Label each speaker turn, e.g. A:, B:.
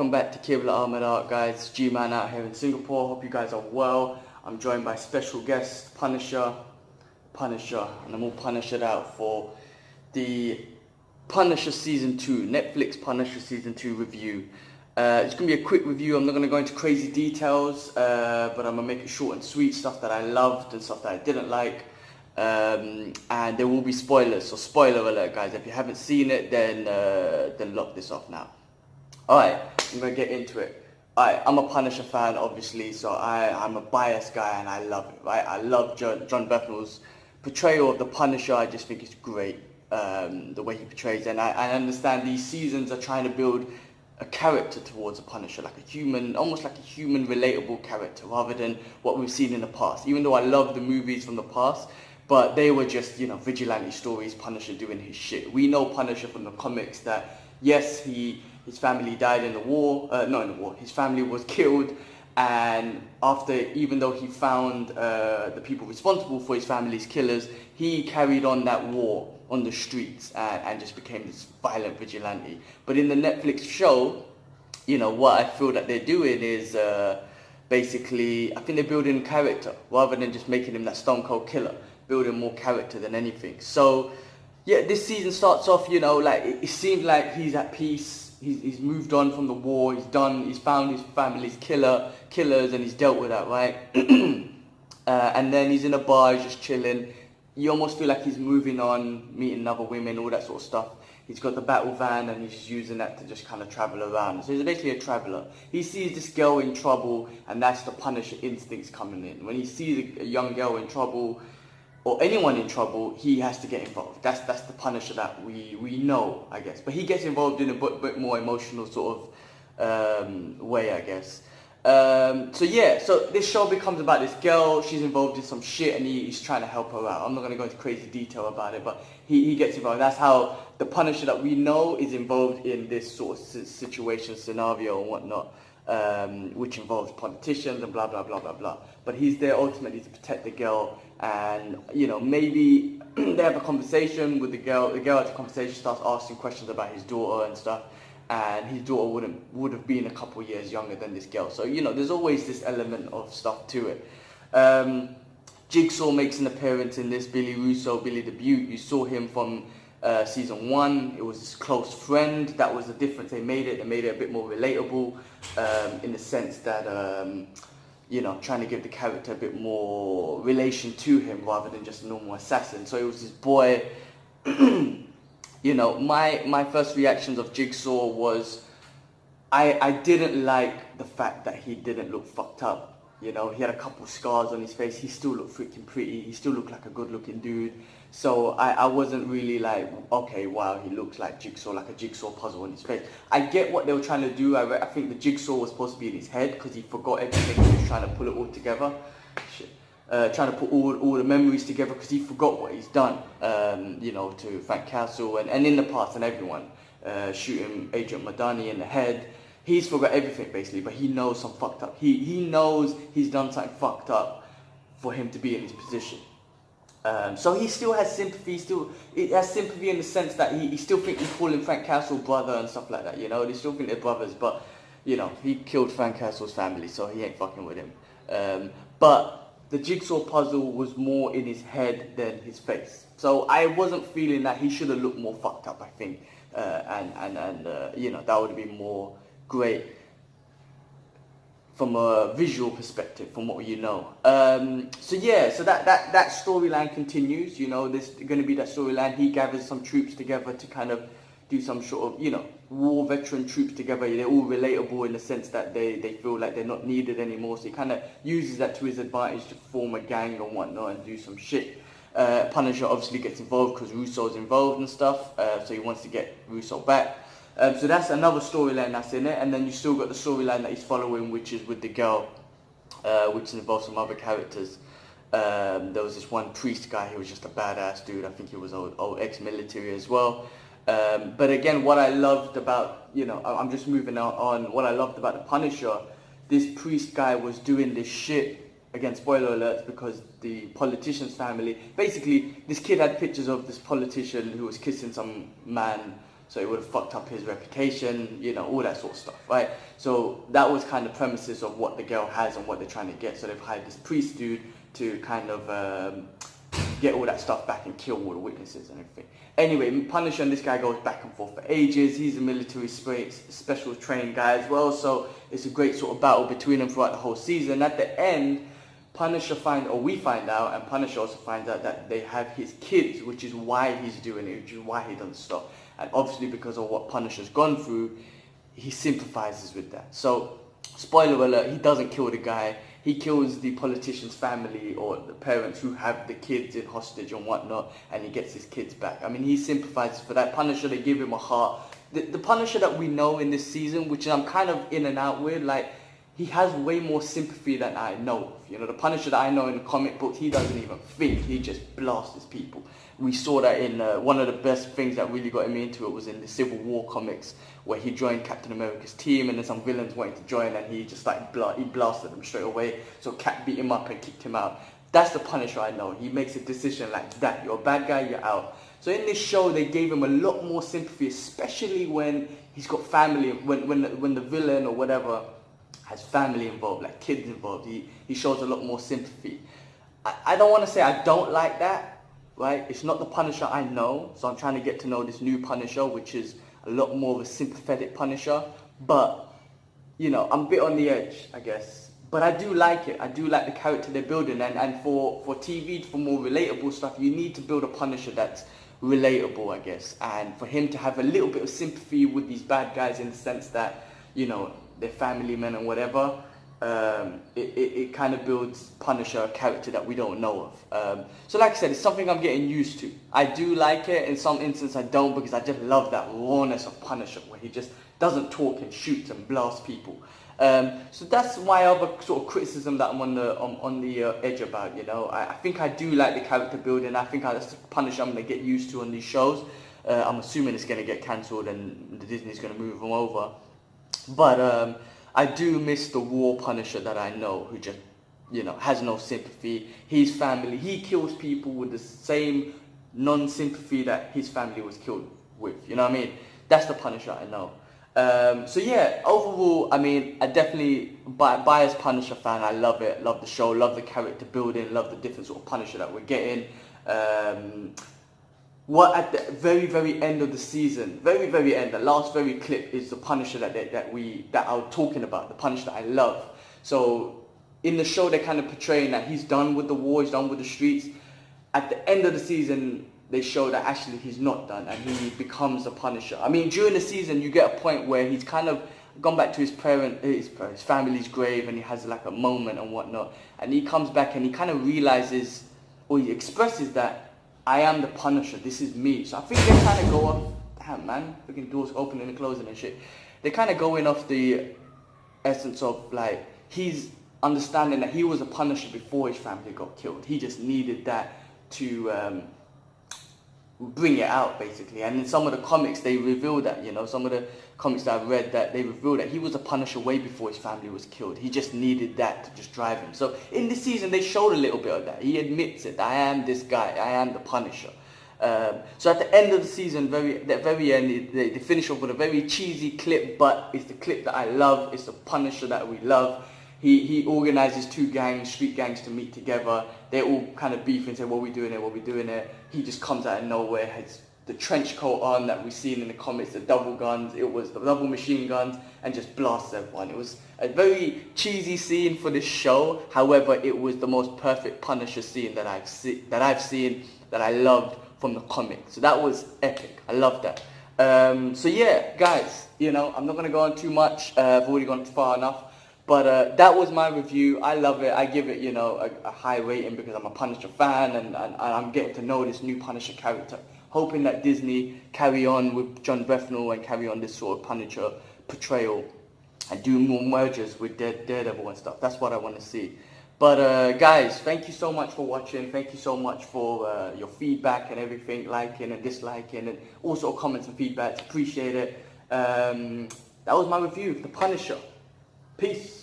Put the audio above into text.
A: Welcome back to Kibla Ahmed Art, guys. G-Man out here in Singapore. Hope you guys are well. I'm joined by special guest Punisher, and I'm all Punished out for the Punisher Season 2, Netflix Punisher Season 2 review. It's going to be a quick review. I'm not going to go into crazy details, but I'm going to make it short and sweet, stuff that I loved and stuff that I didn't like. And there will be spoilers, so spoiler alert, guys. If you haven't seen it, then lock this off now. Alright, I'm going to get into it. Alright, I'm a Punisher fan, obviously, so I'm a biased guy and I love it, right? I love John Bethnal's portrayal of the Punisher. I just think it's great, the way he portrays it. And I understand these seasons are trying to build a character towards a Punisher, like a human, almost like a human relatable character, rather than what we've seen in the past. Even though I love the movies from the past, but they were just, vigilante stories, Punisher doing his shit. We know Punisher from the comics that, yes, his family died in the war, his family was killed, and even though he found the people responsible for his family's killers, he carried on that war on the streets and just became this violent vigilante. But in the Netflix show, what I feel that they're doing is basically, I think they're building character rather than just making him that stone cold killer, building more character than anything. So yeah, this season starts off, it seems like he's at peace. He's moved on from the war. He's found his family's killers, and he's dealt with that, right? And then he's in a bar, he's just chilling. You almost feel like he's moving on, meeting other women, all that sort of stuff. He's got the battle van, and he's using that to just kind of travel around. So he's basically a traveler. He sees this girl in trouble, and that's the Punisher instincts coming in. When he sees a young girl in trouble, or anyone in trouble, he has to get involved. That's the Punisher that we know, I guess. But he gets involved in a bit more emotional sort of way, I guess. So this show becomes about this girl. She's involved in some shit, and he's trying to help her out. I'm not going to go into crazy detail about it, but he gets involved. That's how the Punisher that we know is involved in this sort of situation, scenario, and whatnot. Which involves politicians and blah blah blah blah blah. But he's there ultimately to protect the girl, and maybe they have a conversation with the girl. The girl at the conversation starts asking questions about his daughter and stuff, and his daughter would have been a couple years younger than this girl. So there's always this element of stuff to it. Jigsaw makes an appearance in this. Billy Russo, Billy the Beaut. You saw him from season 1. It was his close friend. That was the difference. They made it a bit more relatable, in the sense that trying to give the character a bit more relation to him rather than just a normal assassin. So it was this boy. My first reactions of Jigsaw was I didn't like the fact that he didn't look fucked up. He had a couple scars on his face. He still looked freaking pretty. He still looked like a good-looking dude. So I wasn't really like, okay, wow, he looks like Jigsaw, like a jigsaw puzzle on his face. I get what they were trying to do. I think the Jigsaw was supposed to be in his head because he forgot everything. He was trying to pull it all together. Trying to put all the memories together because he forgot what he's done, to Frank Castle and in the past, and everyone, shooting Agent Madani in the head. He's forgot everything basically, but he knows some fucked up. He knows he's done something fucked up for him to be in his position. So he still has sympathy. It has sympathy in the sense that he still thinks he's calling Frank Castle brother and stuff like that. They still think they're brothers, but he killed Frank Castle's family, so he ain't fucking with him. But the jigsaw puzzle was more in his head than his face. So I wasn't feeling that he should have looked more fucked up, I think, and that would have been more great from a visual perspective, from what so that storyline continues. There's going to be that storyline. He gathers some troops together to kind of do some sort of, war veteran troops together. They're all relatable in the sense that they feel like they're not needed anymore. So he kind of uses that to his advantage to form a gang and whatnot and do some shit. Punisher obviously gets involved because Russo's involved and stuff. So he wants to get Russo back. So that's another storyline that's in it, and then you still got the storyline that he's following, which is with the girl, which involves some other characters. There was this one priest guy who was just a badass dude. I think he was old ex-military as well. But again, what I loved about, I'm just moving on, what I loved about the Punisher, this priest guy was doing this shit, again, spoiler alerts, because the politician's family, basically, this kid had pictures of this politician who was kissing some man so it would have fucked up his reputation, you know, all that sort of stuff, right? So that was kind of premises of what the girl has and what they're trying to get. So they've hired this priest dude to kind of get all that stuff back and kill all the witnesses and everything. Anyway, Punisher and this guy goes back and forth for ages. He's a military special trained guy as well, so it's a great sort of battle between them throughout the whole season. At the end, we find out, and Punisher also finds out that they have his kids, which is why he's doing it, which is why he doesn't stop. And obviously because of what Punisher's gone through, he sympathizes with that. So, spoiler alert, he doesn't kill the guy. He kills the politician's family or the parents who have the kids in hostage and whatnot, and he gets his kids back. I mean, he sympathizes for that. Punisher, they give him a heart. The Punisher that we know in this season, which I'm kind of in and out with, like, he has way more sympathy than I know of. You know, the Punisher that I know in the comic books, he doesn't even think. He just blasts his people. We saw that in one of the best things that really got me into it was in the Civil War comics, where he joined Captain America's team and then some villains wanted to join and he just like he blasted them straight away. So Cap beat him up and kicked him out. That's the Punisher I know. He makes a decision like that. You're a bad guy, you're out. So in this show, they gave him a lot more sympathy, especially when he's got family, when the villain or whatever has family involved, like kids involved. He shows a lot more sympathy. I don't want to say I don't like that. Right? It's not the Punisher I know, so I'm trying to get to know this new Punisher, which is a lot more of a sympathetic Punisher. But, you know, I'm a bit on the edge, I guess. But I do like it. I do like the character they're building. And for TV, for more relatable stuff, you need to build a Punisher that's relatable, I guess. And for him to have a little bit of sympathy with these bad guys in the sense that, you know, they're family men and whatever. It kind of builds Punisher, a character that we don't know of. So like I said, it's something I'm getting used to. I do like it. In some instances I don't, because I just love that rawness of Punisher, where he just doesn't talk and shoots and blasts people. So that's my other sort of criticism that I'm on the edge about, you know. I think I do like the character building. I think that's the Punisher I'm going to get used to on these shows. I'm assuming it's going to get cancelled and Disney's going to move them over. But I do miss the war Punisher that I know, who just, you know, has no sympathy. His family, he kills people with the same non-sympathy that his family was killed with. You know what I mean? That's the Punisher I know. So yeah, overall, I mean, I definitely, biased Punisher fan, I love it. Love the show, love the character building, love the different sort of Punisher that we're getting. What at the very, very end of the season, very, very end, the last very clip is the Punisher that I was talking about, the Punisher that I love. So in the show, they're kind of portraying that he's done with the war, he's done with the streets. At the end of the season, they show that actually he's not done and he becomes a Punisher. I mean, during the season, you get a point where he's kind of gone back to his family's grave, and he has like a moment and whatnot. And he comes back and he kind of realizes, or he expresses that, I am the Punisher, this is me. So I think they kind of go off, damn man, freaking doors opening and closing and shit. They kind of going off the essence of like, he's understanding that he was a Punisher before his family got killed. He just needed that to bring it out, basically. And in some of the comics, they reveal that, you know, some of the comics that I've read, that they reveal that he was a Punisher way before his family was killed. He just needed that to just drive him. So in this season, they showed a little bit of that. He admits it. I am this guy. I am the Punisher. So at the end of the season, that very end, they finish off with a very cheesy clip, but it's the clip that I love. It's the Punisher that we love. He organizes two gangs, street gangs, to meet together. They all kind of beef and say, what are we doing here, what are we doing here? He just comes out of nowhere, has the trench coat on that we've seen in the comics, the double guns, it was the double machine guns, and just blasts everyone. It was a very cheesy scene for this show. However, it was the most perfect Punisher scene that I've seen, that I loved from the comic. So that was epic. I love that. So yeah, guys, you know, I'm not going to go on too much. I've already gone far enough. But that was my review. I love it. I give it, you know, a high rating because I'm a Punisher fan, and I'm getting to know this new Punisher character. Hoping that Disney carry on with John Brethnall and carry on this sort of Punisher portrayal and do more mergers with Daredevil and stuff. That's what I want to see. But guys, thank you so much for watching. Thank you so much for your feedback and everything, liking and disliking, and also comments and feedback. Appreciate it. That was my review of The Punisher. Peace.